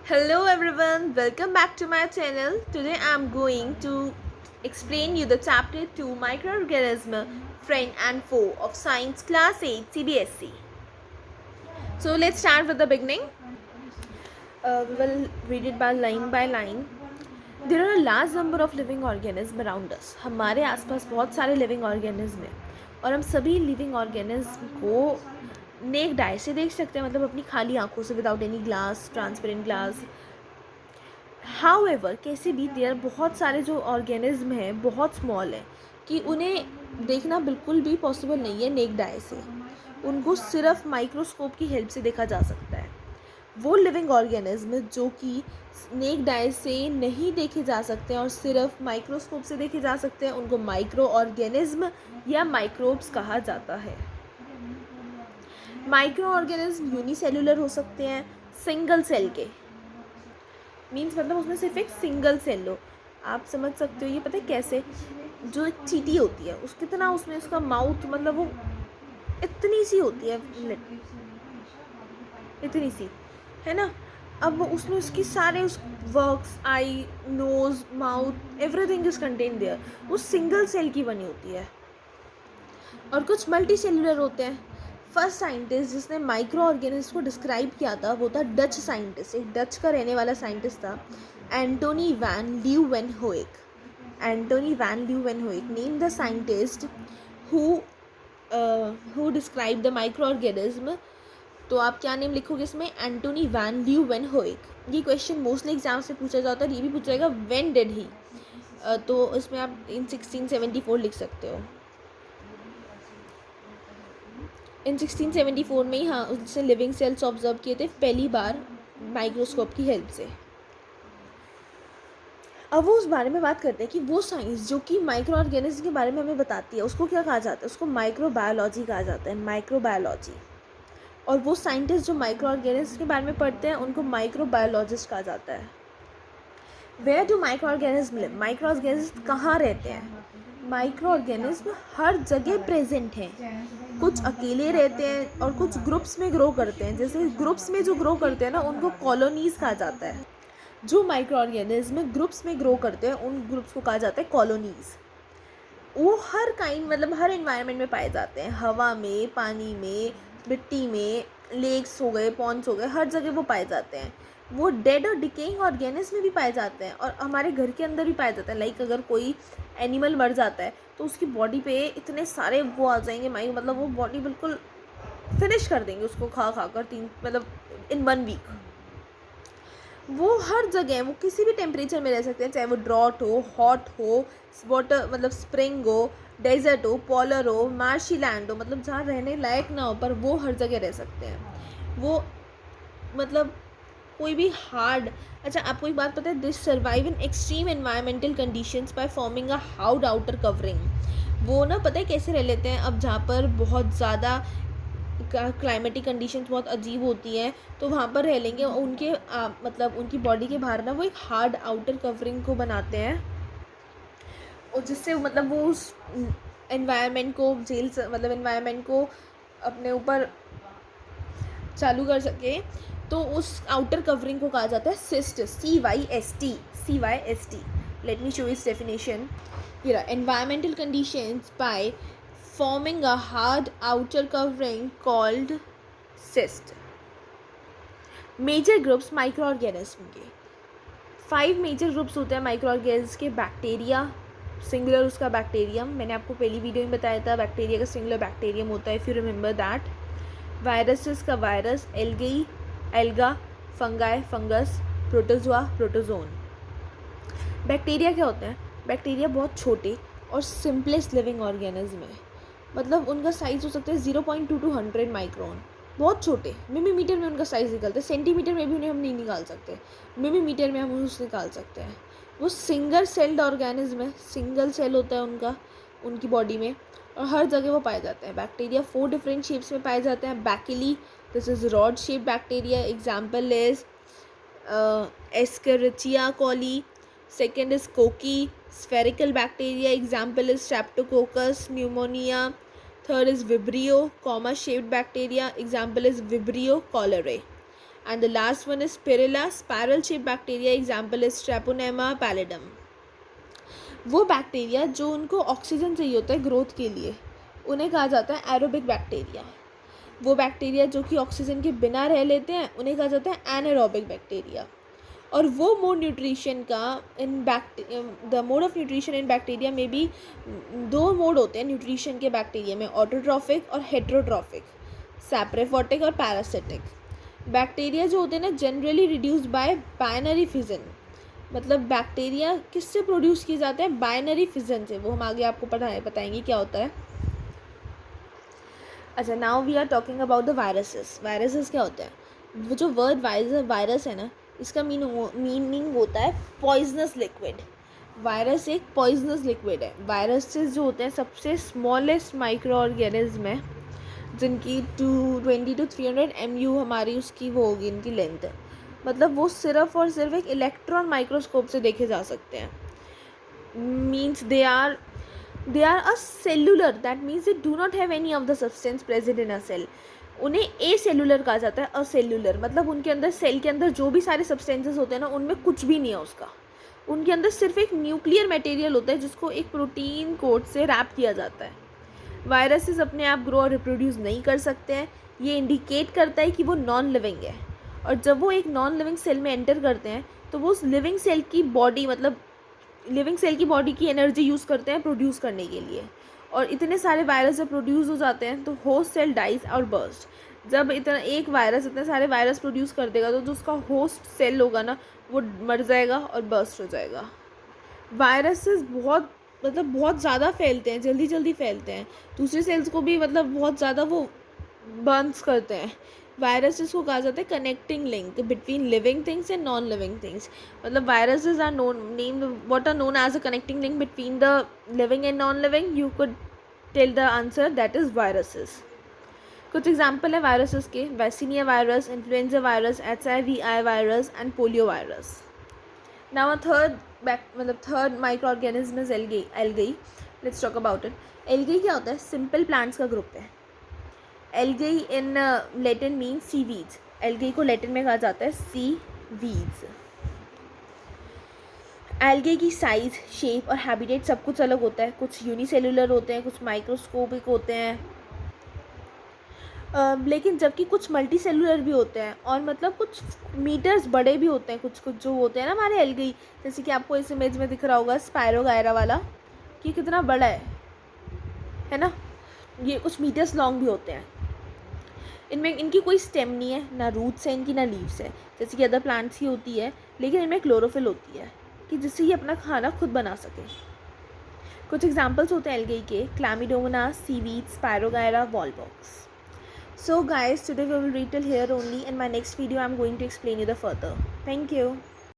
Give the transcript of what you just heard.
Hello everyone, welcome back to my channel. Today I'm going to explain you the chapter 2 microorganism friend and foe of science class 8 CBSE. So let's start with the beginning. We will read it by line. There are a large number of living organisms around us. हमारे आसपास बहुत सारे living organism हैं और हम सभी living organism को नेक die से देख सकते हैं, मतलब अपनी खाली आंखों से, without any glass, transparent glass. However कैसे भी देयर बहुत सारे जो ऑर्गेनिज्म हैं बहुत स्मॉल हैं कि उन्हें देखना बिल्कुल भी पॉसिबल नहीं है नेक डाई से. उनको सिर्फ माइक्रोस्कोप की हेल्प से देखा जा सकता है. वो लिविंग ऑर्गेनिज्म जो कि नेक डाई से नहीं देखे जा सकते और सिर्फ माइक्रोस्कोप से देखे जा सकते हैं, उनको माइक्रो ऑर्गेनिज्म या माइक्रोब्स कहा जाता है. माइक्रो ऑर्गेनिज्म यूनिसेलुलर हो सकते हैं, सिंगल सेल के, मीन्स मतलब उसमें सिर्फ एक सिंगल सेल हो. आप समझ सकते हो ये पता है कैसे. जो एक चींटी होती है उस कितना उसमें उसका माउथ, मतलब वो इतनी सी होती है, इतनी सी है ना. अब वो उसमें उसकी सारे उस works, eye, nose, mouth, everything is contain there. वो सिंगल सेल की बनी होती है. और कुछ मल्टी सेलुलर होते हैं. फर्स्ट साइंटिस्ट जिसने माइक्रो ऑर्गेनिज्म को डिस्क्राइब किया था वो था डच साइंटिस्ट, एक डच का रहने वाला साइंटिस्ट था, Antonie van Leeuwenhoek. Antonie van Leeuwenhoek name the scientist who describe the micro organism. तो आप क्या नेम लिखोगे इसमें? Antonie van Leeuwenhoek. ये क्वेश्चन मोस्टली एग्जाम से पूछा जाता है. ये भी पूछा जाएगा व्हेन डिड ही, तो इसमें आप इन 1674 लिख सकते हो. इन 1674 में ही हाँ उसने लिविंग सेल्स ऑब्जर्व किए थे पहली बार माइक्रोस्कोप की हेल्प से. अब वो उस बारे में बात करते हैं कि वो साइंस जो कि माइक्रो ऑर्गेनिज्म के बारे में हमें बताती है उसको क्या कहा जाता है. उसको माइक्रोबायोलॉजी कहा जाता है, माइक्रोबायोलॉजी. और वो साइंटिस्ट जो माइक्रो ऑर्गेनिज्म के बारे में पढ़ते हैं उनको माइक्रोबायोलॉजिस्ट कहा जाता है. Where do micro organism live? Micro organism कहाँ रहते हैं? माइक्रो ऑर्गेनिज्म हर जगह प्रेजेंट हैं. कुछ अकेले रहते हैं और कुछ ग्रुप्स में ग्रो करते हैं. जैसे ग्रुप्स में जो ग्रो करते हैं ना उनको कॉलोनीज कहा जाता है. जो माइक्रो ऑर्गेनिज्म ग्रुप्स में ग्रो करते हैं उन ग्रुप्स को कहा जाता है कॉलोनीज. वो हर काइंड, मतलब हर एनवायरनमेंट में पाए जाते हैं. हवा में, पानी में, मिट्टी में, लेक्स हो गए, पॉन्ड्स हो गए, हर जगह वो पाए जाते हैं. वो डेड और डिकेइंग ऑर्गेनिज्म में भी पाए जाते हैं और हमारे घर के अंदर भी पाए जाते हैं. लाइक अगर कोई एनिमल मर जाता है तो उसकी बॉडी पे इतने सारे वो आ जाएंगे मतलब वो बॉडी बिल्कुल फिनिश कर देंगे उसको खा कर, तीन मतलब इन 1 वीक. वो हर जगह, वो किसी भी टेम्परेचर में रह सकते हैं, चाहे वो ड्रॉट हो, हॉट हो, वाटर मतलब स्प्रिंग हो, डेजर्ट हो, पॉलर हो, मार्शी लैंड हो, मतलब जहाँ रहने लायक ना हो पर वो हर जगह रह सकते हैं. वो मतलब कोई भी हार्ड. अच्छा आपको एक बात पता है, this survive in extreme environmental conditions by forming a hard outer covering. वो ना पता है कैसे रह लेते हैं, अब जहाँ पर बहुत ज़्यादा क्लाइमेटिक कंडीशंस बहुत अजीब होती हैं तो वहाँ पर रह लेंगे. उनके मतलब उनकी बॉडी के बाहर ना वो एक हार्ड आउटर कवरिंग को बनाते हैं और जिससे मतलब वो उस एनवायरनमेंट को मतलब एनवायरनमेंट को अपने ऊपर चालू कर सके. तो उस आउटर कवरिंग को कहा जाता है cyst, CYST. Let me show its definition. Environmental conditions by forming a hard outer covering called cyst. Major groups microorganism के 5 मेजर ग्रुप्स होते हैं माइक्रो ऑर्गेनिज्म के. बैक्टीरिया, सिंगुलर उसका बैक्टीरियम, मैंने आपको पहली वीडियो में बताया था बैक्टीरिया का सिंगुलर बैक्टीरियम होता है, if you remember that. Viruses का virus, algae, alga, fungi, fungus, protozoa, protozoan. Bacteria क्या होते हैं? बैक्टीरिया बहुत छोटे और सिंपलेस्ट लिविंग ऑर्गेनिज्म है. मतलब उनका साइज़ हो सकता है 0.2 to 100 माइक्रोन. बहुत छोटे, मिलीमीटर में उनका साइज़ निकलता है. सेंटीमीटर में भी उन्हें हम नहीं निकाल सकते, मिलीमीटर में हम उसे निकाल सकते हैं. वो सिंगल सेल्ड ऑर्गेनिज्म है, सिंगल सेल होता है उनका, उनकी बॉडी में, और हर जगह वो पाए जाते हैं. बैक्टीरिया 4 डिफरेंट शेप्स में पाए जाते हैं. Bacilli, this is rod shape bacteria, example is Escherichia coli. Second is cocci. Spherical bacteria, example is Streptococcus pneumonia. Third is Vibrio, comma shaped bacteria, example is Vibrio cholerae. And the last one is spirilla spiral shape bacteria, example is Treponema pallidum. वो bacteria जो उनको oxygen चाहिए होता है growth के लिए, उन्हें कहा जाता है एरोबिक बैक्टीरिया। वो बैक्टीरिया जो कि ऑक्सीजन के बिना रह लेते हैं उन्हें कहा जाता है एनारोबिक बैक्टीरिया। और वो मोड न्यूट्रिशन का the mode of nutrition in bacteria में भी दो मोड होते हैं न्यूट्रिशन के बैक्टीरिया में, ऑटोट्रॉफिक और हेट्रोट्रॉफिक, सैप्रोफोटिक और पैरासिटिक। बैक्टीरिया जो होते हैं ना generally reduced by binary fission, मतलब बैक्टीरिया किससे प्रोड्यूस किए जाते हैं, बाइनरी फिजन से। वो हम आगे आपको बताएंगे क्या होता है। अच्छा, now we are talking about the viruses. Viruses क्या होता है, वो जो वर्ड वायरस है ना, इसका मीनिंग होता है पॉइजनस लिक्विड। वायरस एक पॉइजनस लिक्विड है। वायरसेस जो होते हैं सबसे स्मॉलेस्ट माइक्रो ऑर्गेनिज्म है, जिनकी 220 to 300 MU हमारी उसकी वो होगी इनकी लेंथ, मतलब वो सिर्फ और सिर्फ एक इलेक्ट्रॉन माइक्रोस्कोप से देखे जा सकते हैं। Means they are acellular, that means they do not have any of the substance present in a cell. उन्हें ए सेलुलर कहा जाता है, असेलुलर, मतलब उनके अंदर सेल के अंदर जो भी सारे सब्सटेंसेस होते हैं ना उनमें कुछ भी नहीं है उसका। उनके अंदर सिर्फ एक न्यूक्लियर मटेरियल होता है जिसको एक प्रोटीन कोट से रैप किया जाता है। वायरसेस अपने आप ग्रो और रिप्रोड्यूस नहीं कर सकते हैं, ये इंडिकेट करता है कि वो नॉन लिविंग है। और जब वो एक नॉन लिविंग सेल में एंटर करते हैं तो वो उस लिविंग सेल की बॉडी, मतलब लिविंग सेल की बॉडी की एनर्जी यूज़ करते हैं प्रोड्यूस करने के लिए। और इतने सारे वायरस जब प्रोड्यूस हो जाते हैं तो होस्ट सेल डाइज और बर्स्ट। जब इतना एक वायरस इतने सारे वायरस प्रोड्यूस कर देगा तो जो उसका होस्ट सेल होगा ना वो मर जाएगा और बर्स्ट हो जाएगा। वायरसेस बहुत ज़्यादा फैलते हैं, जल्दी जल्दी फैलते हैं, दूसरे सेल्स को भी मतलब बहुत ज़्यादा वो बर्न्स करते हैं। वायरसेस को कहा जाता है connecting link between living things and non living things. मतलब viruses are what are known as a connecting link between the living and non living. You could tell the answer, that is viruses. कुछ example है viruses के, vaccinia virus, influenza virus, HIV virus and polio virus. Now a third micro organism is algae. Let's talk about it. Algae क्या होता है, simple plants का group है। Algae in Latin means seaweeds. Algae को Latin में कहा जाता है सी वीड्स। एल्गी की साइज, शेप और हैबिटेट सब कुछ अलग होता है। कुछ यूनिसेलुलर होते हैं, कुछ माइक्रोस्कोपिक होते हैं, लेकिन जबकि कुछ मल्टी सेलुलर भी होते हैं और मतलब कुछ मीटर्स बड़े भी होते हैं। कुछ जो होते हैं ना हमारे एल्गी, जैसे कि आपको इस इमेज में दिख रहा होगा स्पायरोगायरा वाला, कि कितना बड़ा है ना, ये कुछ मीटर्स लॉन्ग भी होते हैं। इनमें इनकी कोई स्टेम नहीं है, ना रूट्स है इनकी, ना लीव्स है, जैसे कि अदर प्लांट्स की होती है, लेकिन इनमें क्लोरोफिल होती है कि जिससे ये अपना खाना खुद बना सके। कुछ एग्जाम्पल्स होते हैं एल्गी के, Chlamydomonas, seaweed, Spirogyra, Volvox. So guys, today we will read till here only. In my next video, I'm going to explain you the further. Thank you.